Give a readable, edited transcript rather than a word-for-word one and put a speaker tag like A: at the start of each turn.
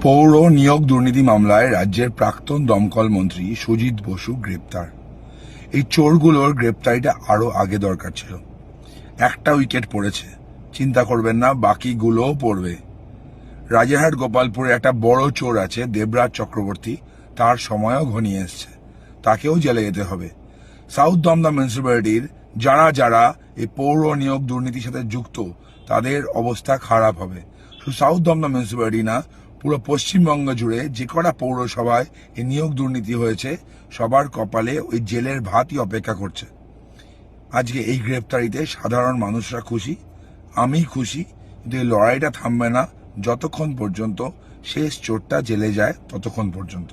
A: পৌর নিয়োগ দুর্নীতি মামলায় রাজ্যের প্রাক্তন দমকল মন্ত্রী সুজিত বসু গ্রেপ্তার। এই চোরগুলোর গ্রেপ্তারিটা আরো আগে দরকার ছিল। একটা উইকেট পড়েছে, চিন্তা করবেন না, বাকিগুলোও পড়বে। রাজারহাট গোপালপুরে একটা বড় চোর আছে, দেবরাজ চক্রবর্তী। তার সময়ও ঘনিয়ে এসছে, তাকেও জেলে যেতে হবে। সাউথ দমদম মিউনিসিপ্যালিটির যারা যারা এই পৌর নিয়োগ দুর্নীতির সাথে যুক্ত, তাদের অবস্থা খারাপ হবে। শুধু সাউথ দমদম মিউনিসিপ্যালিটি না, পুরো পশ্চিমবঙ্গ জুড়ে যে কটা পৌরসভায় এই নিয়োগ দুর্নীতি হয়েছে, সবার কপালে ওই জেলের ভাতই অপেক্ষা করছে। আজকে এই গ্রেপ্তারিতে সাধারণ মানুষরা খুশি, আমি খুশি, কিন্তু এই লড়াইটা থামবে না যতক্ষণ পর্যন্ত শেষ চোরটা জেলে যায়, ততক্ষণ পর্যন্ত।